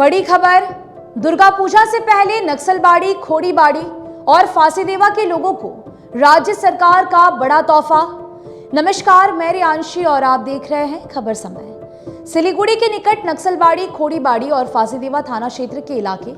बड़ी खबर, दुर्गा पूजा से पहले नक्सलबाड़ी, खोड़ीबाड़ी और फांसीदेवा के लोगों को राज्य सरकार का बड़ा तोहफा। नमस्कार, मैं रियांशी और आप देख रहे हैं खबर समय। सिलीगुड़ी के निकट नक्सलबाड़ी, खोड़ीबाड़ी और फांसीदेवा थाना क्षेत्र के इलाके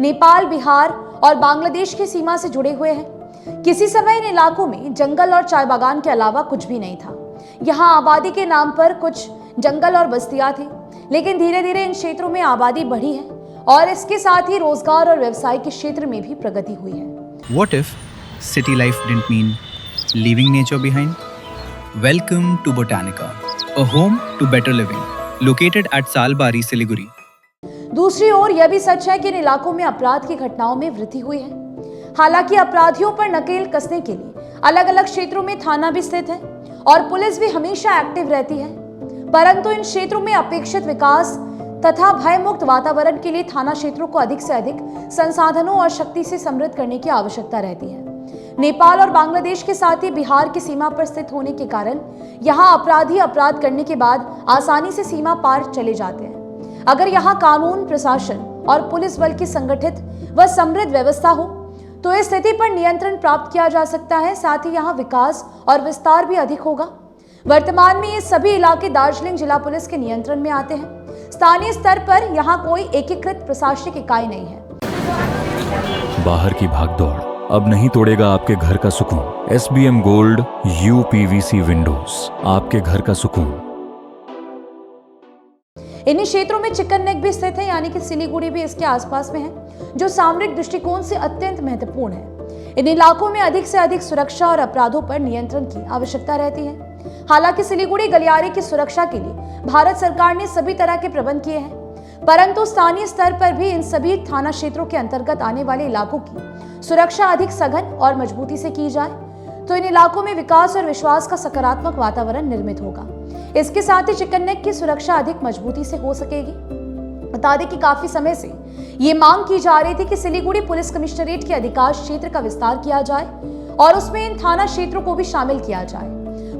नेपाल, बिहार और बांग्लादेश की सीमा से जुड़े हुए हैं। किसी समय इन इलाकों में जंगल और चाय बागान के अलावा कुछ भी नहीं था। यहाँ आबादी के नाम पर कुछ जंगल और बस्तियां थी, लेकिन धीरे धीरे इन क्षेत्रों में आबादी बढ़ी है और इसके साथ ही रोजगार और व्यवसाय के क्षेत्र में भी प्रगति हुई है। What if city life didn't mean leaving nature behind? Welcome to Botanica, a home to better living, located at Salbari, Siliguri. दूसरी ओर यह भी सच है कि इन इलाकों में अपराध की घटनाओं में वृद्धि हुई है। हालांकि अपराधियों पर नकेल कसने के लिए अलग अलग क्षेत्रों में थाना भी स्थित है और पुलिस भी हमेशा एक्टिव रहती है, परंतु इन क्षेत्रों में अपेक्षित विकास तथा भयमुक्त वातावरण के लिए थाना क्षेत्रों को अधिक से अधिक संसाधनों और शक्ति से समृद्ध करने की आवश्यकता रहती है। नेपाल और बांग्लादेश के साथ ही बिहार की सीमा पर स्थित होने के कारण यहाँ अपराधी अपराध करने के बाद आसानी से सीमा पार चले जाते हैं। अगर यहाँ कानून, प्रशासन और पुलिस बल की संगठित व समृद्ध व्यवस्था हो तो इस स्थिति पर नियंत्रण प्राप्त किया जा सकता है। साथ ही यहाँ विकास और विस्तार भी अधिक होगा। वर्तमान में ये सभी इलाके दार्जिलिंग जिला पुलिस के नियंत्रण में आते हैं। स्थानीय स्तर पर यहाँ कोई एकीकृत प्रशासनिक इकाई नहीं है। बाहर की भागदौड़ अब नहीं तोड़ेगा आपके घर का सुकून। SBM गोल्ड UPVC विंडोज, आपके घर का सुकून। इन्हीं क्षेत्रों में चिकन नेक भी स्थित है, यानी कि सिलीगुड़ी भी इसके आसपास में है, जो सामरिक दृष्टिकोण से अत्यंत महत्वपूर्ण है। इन इलाकों में अधिक से अधिक सुरक्षा और अपराधों पर नियंत्रण की आवश्यकता रहती है। हालांकि सिलीगुड़ी गलियारे की सुरक्षा के लिए भारत सरकार ने सभी तरह के प्रबंध किए हैं, परंतु स्थानीय स्तर पर भी इन सभी थाना क्षेत्रों के अंतर्गत आने वाले इलाकों की सुरक्षा अधिक सघन और मजबूती से की जाए तो इन इलाकों में विकास और विश्वास का सकारात्मक वातावरण निर्मित होगा। इसके साथ ही चिकन नेक की सुरक्षा अधिक मजबूती से हो सकेगी। बता दें कि काफी समय से ये मांग की जा रही थी कि सिलीगुड़ी पुलिस कमिश्नरेट के अधिकार क्षेत्र का विस्तार किया जाए और उसमें इन थाना क्षेत्रों को भी शामिल किया जाए।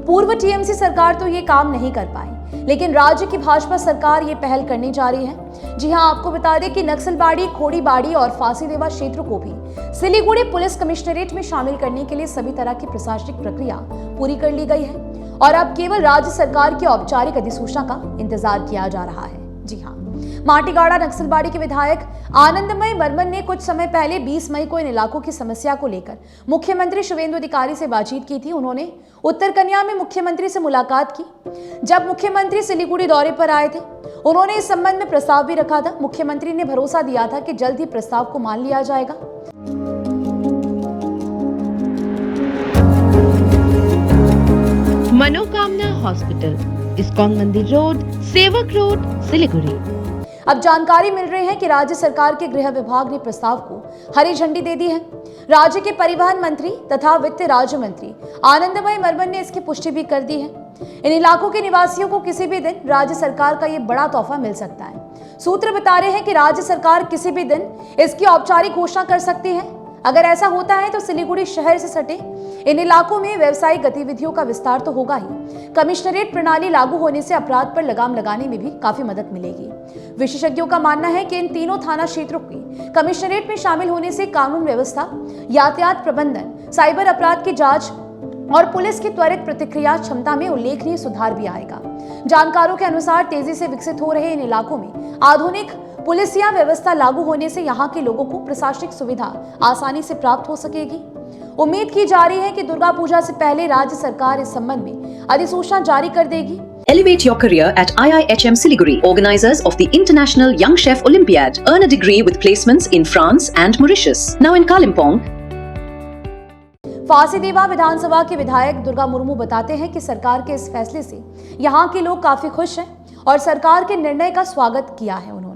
पूर्व TMC सरकार तो ये काम नहीं कर पाई, लेकिन राज्य की भाजपा सरकार ये पहल करने जा रही है। जी हां, आपको बता दें कि नक्सलबाड़ी, खोड़ीबाड़ी और फांसीदेवा क्षेत्रों को भी सिलीगुड़ी पुलिस कमिश्नरेट में शामिल करने के लिए सभी तरह की प्रशासनिक प्रक्रिया पूरी कर ली गई है और अब केवल राज्य सरकार की औपचारिक अधिसूचना का इंतजार किया जा रहा है। जी हाँ, माटीगाड़ा नक्सलबाड़ी के विधायक आनंदमय बर्मन ने कुछ समय पहले 20 मई को इन इलाकों की समस्या को लेकर मुख्यमंत्री शुवेंदु अधिकारी से बातचीत की थी। उन्होंने उत्तर कन्या में मुख्यमंत्री से मुलाकात की। जब मुख्यमंत्री सिलीगुड़ी दौरे पर आए थे, उन्होंने इस संबंध में प्रस्ताव भी रखा था। मुख्यमंत्री ने भरोसा दिया था कि जल्द ही प्रस्ताव को मान लिया जाएगा। मनोकामना हॉस्पिटल, इस्कॉन मंदिर रोड, सेवक रोड, सिलीगुड़ी। अब जानकारी मिल रही है कि राज्य सरकार के गृह विभाग ने प्रस्ताव को हरी झंडी दे दी है। राज्य के परिवहन मंत्री तथा वित्त राज्य मंत्री आनंदमय बर्मन ने इसकी पुष्टि भी कर दी है। इन इलाकों के निवासियों को किसी भी दिन राज्य सरकार का ये बड़ा तोहफा मिल सकता है। सूत्र बता रहे हैं कि राज्य सरकार किसी भी दिन इसकी औपचारिक घोषणा कर सकती है। अगर ऐसा होता है तो सिलीगुड़ी शहर से सटे इन इलाकों में व्यावसायिक गतिविधियों का विस्तार तो होगा ही, कमिश्नरेट प्रणाली लागू होने से अपराध पर लगाम लगाने में भी काफी मदद मिलेगी। विशेषज्ञों का मानना है कि इन तीनों थाना क्षेत्रों के कमिश्नरेट में शामिल होने से कानून व्यवस्था, यातायात प्रबंधन, साइबर अपराध की जांच और पुलिस की त्वरित प्रतिक्रिया क्षमता में उल्लेखनीय सुधार भी आएगा। जानकारों के अनुसार तेजी से विकसित हो रहे इन इलाकों में आधुनिक पुलिसिया व्यवस्था लागू होने से यहाँ के लोगों को प्रशासनिक सुविधा आसानी से प्राप्त हो सकेगी। उम्मीद की जा रही है कि दुर्गा पूजा से पहले राज्य सरकार इस संबंध में अधिसूचना जारी कर देगी। Elevate your career at IIHM Siliguri, organizers of the International Young Chef Olympiad. Earn a degree with placements in France and Mauritius. Now in Kalimpong. Phansidewa विधानसभा के विधायक दुर्गा मुर्मू बताते हैं कि सरकार के इस फैसले से यहाँ के लोग काफी खुश हैं और सरकार के निर्णय का स्वागत किया है। उन्होंने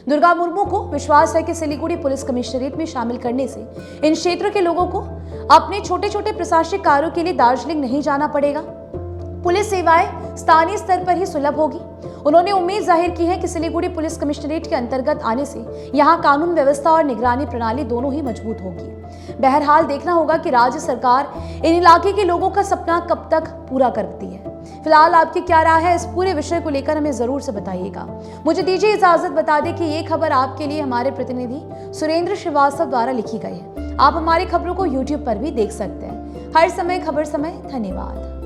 दुर्गा मुर्मू को विश्वास है कि सिलीगुड़ी पुलिस कमिश्नरेट में शामिल करने से इन क्षेत्र के लोगों को अपने छोटे छोटे प्रशासनिक कार्यों के लिए दार्जिलिंग नहीं जाना पड़ेगा। पुलिस सेवाएं स्थानीय स्तर पर ही सुलभ होगी। उन्होंने उम्मीद जाहिर की है कि सिलीगुड़ी पुलिस कमिश्नरेट के अंतर्गत आने से यहाँ कानून व्यवस्था और निगरानी प्रणाली दोनों ही मजबूत होगी। बहरहाल देखना होगा कि राज्य सरकार इन इलाके के लोगों का सपना कब तक पूरा करती है। फिलहाल आपकी क्या राय है इस पूरे विषय को लेकर हमें जरूर से बताइएगा। मुझे दीजिए इजाजत, बता दें कि ये खबर आपके लिए हमारे प्रतिनिधि सुरेंद्र श्रीवास्तव द्वारा लिखी गई है। आप हमारी खबरों को YouTube पर भी देख सकते हैं। हर समय खबर समय, धन्यवाद।